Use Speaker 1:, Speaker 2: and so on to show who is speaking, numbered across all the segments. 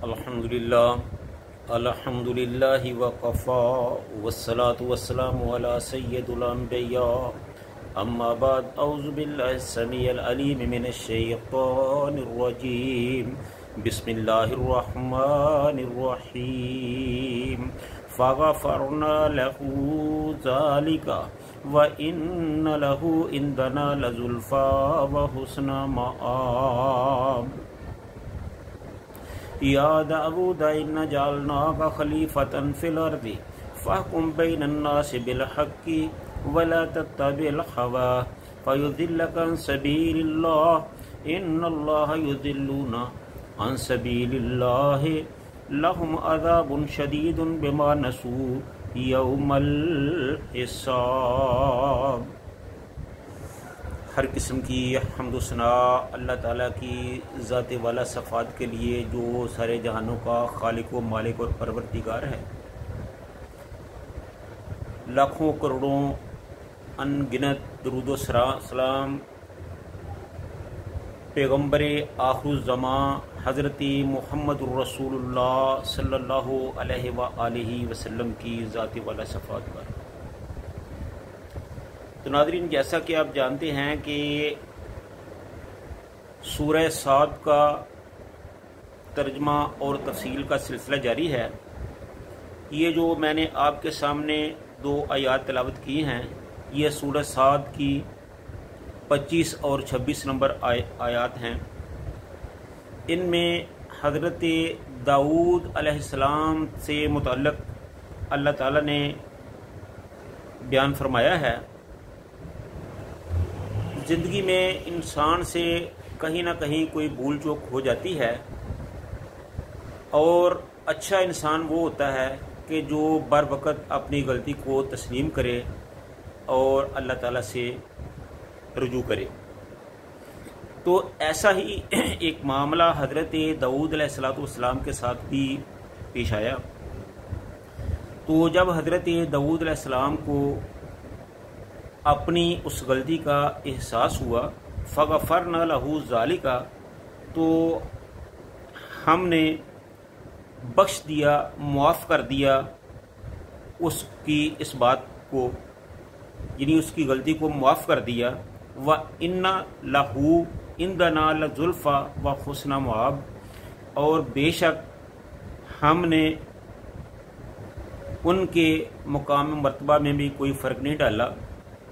Speaker 1: الحمدللہ وقفا والصلاة والسلام علی سید الانبیاء اما بعد اعوذ باللہ السمیع العلیم من الشیطان الرجیم بسم اللہ الرحمن الرحیم فغفرنا له ذلك وإن له عندنا لزلفى وحسن مآب یا داود ان جعلناک خلیفۃ فی الارض فاحکم بین الناس بالحق ولا تتبع الهوى فیضلک عن سبیل اللہ ان اللہ یضلون عن سبیل اللہ لهم عذاب شدید بما نسوا یوم الحساب۔ ہر قسم کی حمد و ثناء اللہ تعالیٰ کی ذات والا صفات کے لیے جو سارے جہانوں کا خالق و مالک اور پروردگار ہے۔ لاکھوں کروڑوں ان گنت درود و سلام پیغمبر آخر الزمان حضرت محمد الرسول اللہ صلی اللہ علیہ وآلہ وسلم کی ذات والا صفات پر۔ تو ناظرین، جیسا کہ آپ جانتے ہیں کہ سورہ صاد کا ترجمہ اور تفصیل کا سلسلہ جاری ہے۔ یہ جو میں نے آپ کے سامنے 2 آیات تلاوت کی ہیں، یہ سورہ صاد کی 25 اور 26 نمبر آیات ہیں۔ ان میں حضرت داؤد علیہ السلام سے متعلق اللہ تعالیٰ نے بیان فرمایا ہے۔ زندگی میں انسان سے کہیں نہ کہیں کوئی بھول چوک ہو جاتی ہے، اور اچھا انسان وہ ہوتا ہے کہ جو بر وقت اپنی غلطی کو تسلیم کرے اور اللہ تعالیٰ سے رجوع کرے۔ تو ایسا ہی ایک معاملہ حضرت داؤد علیہ السلام کے ساتھ بھی پیش آیا۔ تو جب حضرت داؤد علیہ السلام کو اپنی اس غلطی کا احساس ہوا، فغفرنا له ذالک، تو ہم نے بخش دیا، معاف کر دیا اس کی اس بات کو، یعنی اس کی غلطی کو معاف کر دیا۔ وَإِنَّ لَهُ عِندَنَا لَزُلْفَىٰ وَحُسْنَ مَآب، اور بے شک ہم نے ان کے مقام مرتبہ میں بھی کوئی فرق نہیں ڈالا،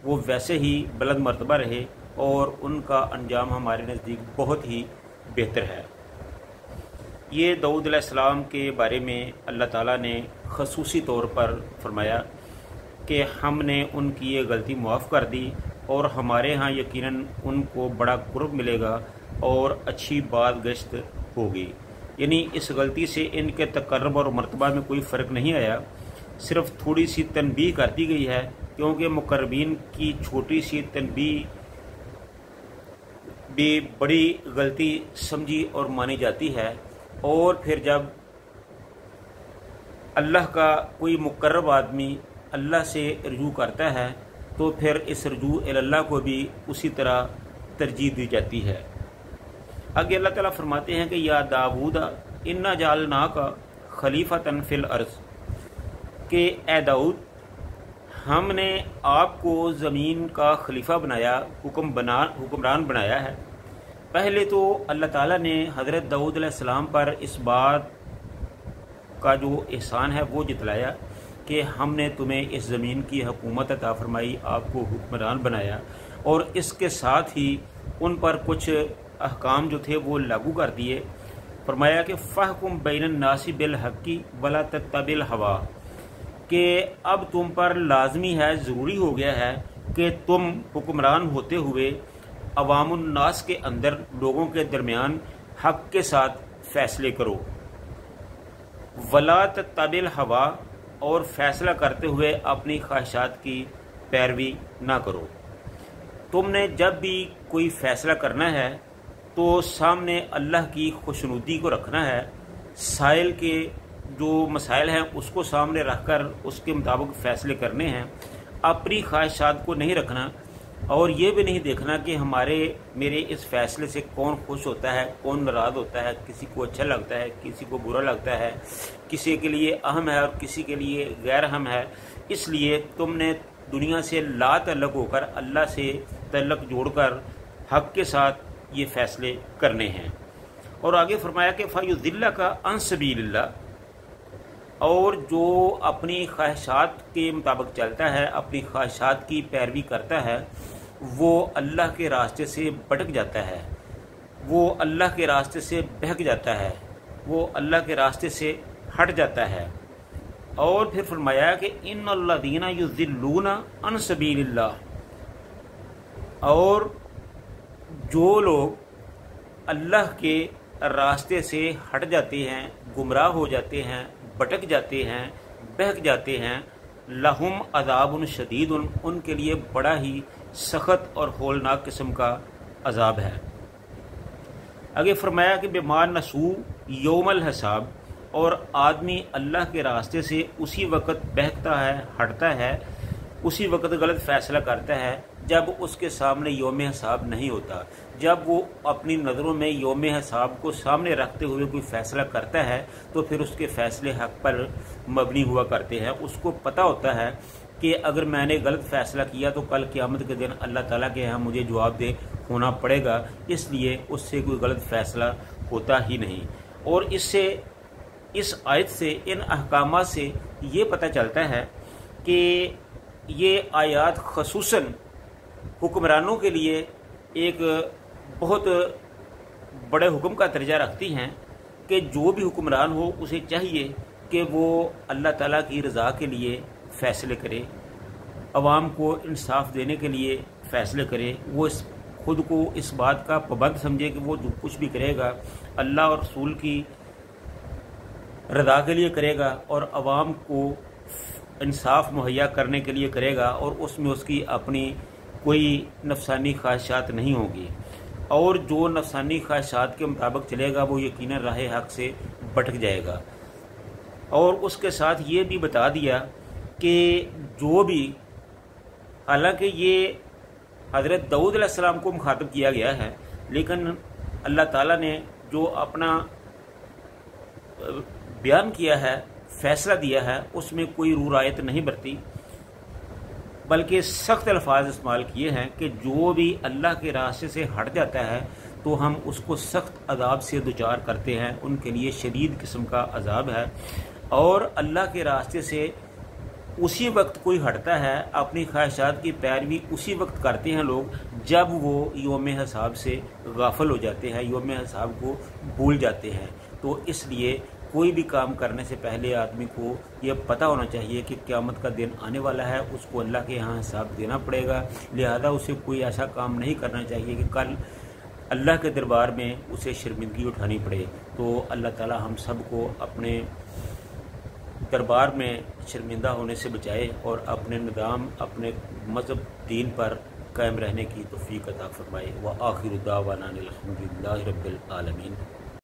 Speaker 1: وہ ویسے ہی بلند مرتبہ رہے اور ان کا انجام ہمارے نزدیک بہت ہی بہتر ہے۔ یہ داؤد علیہ السلام کے بارے میں اللہ تعالیٰ نے خصوصی طور پر فرمایا کہ ہم نے ان کی یہ غلطی معاف کر دی، اور ہمارے ہاں یقیناً ان کو بڑا قرب ملے گا اور اچھی بات گشت ہوگی۔ یعنی اس غلطی سے ان کے تقرب اور مرتبہ میں کوئی فرق نہیں آیا، صرف تھوڑی سی تنبیہ کر دی گئی ہے، کیونکہ مقربین کی چھوٹی سی تنبیہ بھی بڑی غلطی سمجھی اور مانی جاتی ہے، اور پھر جب اللہ کا کوئی مقرب آدمی اللہ سے رجوع کرتا ہے تو پھر اس رجوع اللہ کو بھی اسی طرح ترجیح دی جاتی ہے۔ آگے اللہ تعالیٰ فرماتے ہیں کہ یا داؤد انا جعلناک خلیفۃ فی الارض، کہ اے داؤد ہم نے آپ کو زمین کا خلیفہ بنایا، حکمران بنایا ہے۔ پہلے تو اللہ تعالیٰ نے حضرت داؤد علیہ السلام پر اس بات کا جو احسان ہے وہ جتلایا کہ ہم نے تمہیں اس زمین کی حکومت عطا فرمائی، آپ کو حکمران بنایا، اور اس کے ساتھ ہی ان پر کچھ احکام جو تھے وہ لاگو کر دیے۔ فرمایا کہ فاحکم بین الناس بالحق ولا تتبع الهوى، کہ اب تم پر لازمی ہے، ضروری ہو گیا ہے کہ تم حکمران ہوتے ہوئے عوام الناس کے اندر، لوگوں کے درمیان حق کے ساتھ فیصلے کرو۔ ولا تتبع الهوى، اور فیصلہ کرتے ہوئے اپنی خواہشات کی پیروی نہ کرو۔ تم نے جب بھی کوئی فیصلہ کرنا ہے تو سامنے اللہ کی خوشنودی کو رکھنا ہے، سائل کے جو مسائل ہیں اس کو سامنے رکھ کر اس کے مطابق فیصلے کرنے ہیں، اپنی خواہشات کو نہیں رکھنا۔ اور یہ بھی نہیں دیکھنا کہ میرے اس فیصلے سے کون خوش ہوتا ہے، کون ناراض ہوتا ہے، کسی کو اچھا لگتا ہے، کسی کو برا لگتا ہے، کسی کے لیے اہم ہے اور کسی کے لیے غیر اہم ہے۔ اس لیے تم نے دنیا سے لا تعلق ہو کر اللہ سے تعلق جوڑ کر حق کے ساتھ یہ فیصلے کرنے ہیں۔ اور آگے فرمایا کہ فَيُضِلَّكَ عَن سَبِيلِ اللَّهِ، اور جو اپنی خواہشات کے مطابق چلتا ہے، اپنی خواہشات کی پیروی کرتا ہے، وہ اللہ کے راستے سے بھٹک جاتا ہے، وہ اللہ کے راستے سے بہک جاتا ہے، وہ اللہ کے راستے سے ہٹ جاتا ہے۔ اور پھر فرمایا کہ ان الذین یضلون عن سبیل اللہ، اور جو لوگ اللہ کے راستے سے ہٹ جاتے ہیں، گمراہ ہو جاتے ہیں، بھٹک جاتے ہیں، بہک جاتے ہیں، لہم عذاب شدید، ان کے لیے بڑا ہی سخت اور ہولناک قسم کا عذاب ہے۔ آگے فرمایا کہ بما نسوا یوم الحساب، اور آدمی اللہ کے راستے سے اسی وقت بہکتا ہے، ہٹتا ہے، اسی وقت غلط فیصلہ کرتا ہے جب اس کے سامنے یوم حساب نہیں ہوتا، جب وہ اپنی نظروں میں یوم حساب کو سامنے رکھتے ہوئے کوئی فیصلہ کرتا ہے تو پھر اس کے فیصلے حق پر مبنی ہوا کرتے ہیں۔ اس کو پتہ ہوتا ہے کہ اگر میں نے غلط فیصلہ کیا تو کل قیامت کے دن اللہ تعالیٰ کے ہاں مجھے جواب دہ ہونا پڑے گا، اس لیے اس سے کوئی غلط فیصلہ ہوتا ہی نہیں۔ اور اس آیت سے، ان احکامات سے یہ پتہ چلتا ہے کہ یہ آیات خصوصاً حکمرانوں کے لیے ایک بہت بڑے حکم کا درجہ رکھتی ہیں کہ جو بھی حکمران ہو اسے چاہیے کہ وہ اللہ تعالیٰ کی رضا کے لیے فیصلے کرے، عوام کو انصاف دینے کے لیے فیصلے کرے، وہ خود کو اس بات کا پابند سمجھے کہ وہ جو کچھ بھی کرے گا اللہ اور رسول کی رضا کے لیے کرے گا اور عوام کو انصاف مہیا کرنے کے لیے کرے گا، اور اس میں اس کی اپنی کوئی نفسانی خواہشات نہیں ہوں گی، اور جو نفسانی خواہشات کے مطابق چلے گا وہ یقیناً راہ حق سے بھٹک جائے گا۔ اور اس کے ساتھ یہ بھی بتا دیا کہ جو بھی، حالانکہ یہ حضرت داؤد علیہ السلام کو مخاطب کیا گیا ہے، لیکن اللہ تعالیٰ نے جو اپنا بیان کیا ہے، فیصلہ دیا ہے، اس میں کوئی رو رعایت نہیں برتی، بلکہ سخت الفاظ استعمال کیے ہیں کہ جو بھی اللہ کے راستے سے ہٹ جاتا ہے تو ہم اس کو سخت عذاب سے دوچار کرتے ہیں، ان کے لیے شدید قسم کا عذاب ہے۔ اور اللہ کے راستے سے اسی وقت کوئی ہٹتا ہے، اپنی خواہشات کی پیروی اسی وقت کرتے ہیں لوگ جب وہ یوم حساب سے غافل ہو جاتے ہیں، یوم حساب کو بھول جاتے ہیں۔ تو اس لیے کوئی بھی کام کرنے سے پہلے آدمی کو یہ پتہ ہونا چاہیے کہ قیامت کا دن آنے والا ہے، اس کو اللہ کے ہاں حساب دینا پڑے گا، لہذا اسے کوئی ایسا کام نہیں کرنا چاہیے کہ کل اللہ کے دربار میں اسے شرمندگی اٹھانی پڑے۔ تو اللہ تعالی ہم سب کو اپنے دربار میں شرمندہ ہونے سے بچائے اور اپنے نظام، اپنے مذہب، دین پر قائم رہنے کی توفیق عطا فرمائے۔ وآخر دعوانا الحمدللہ رب العالمین۔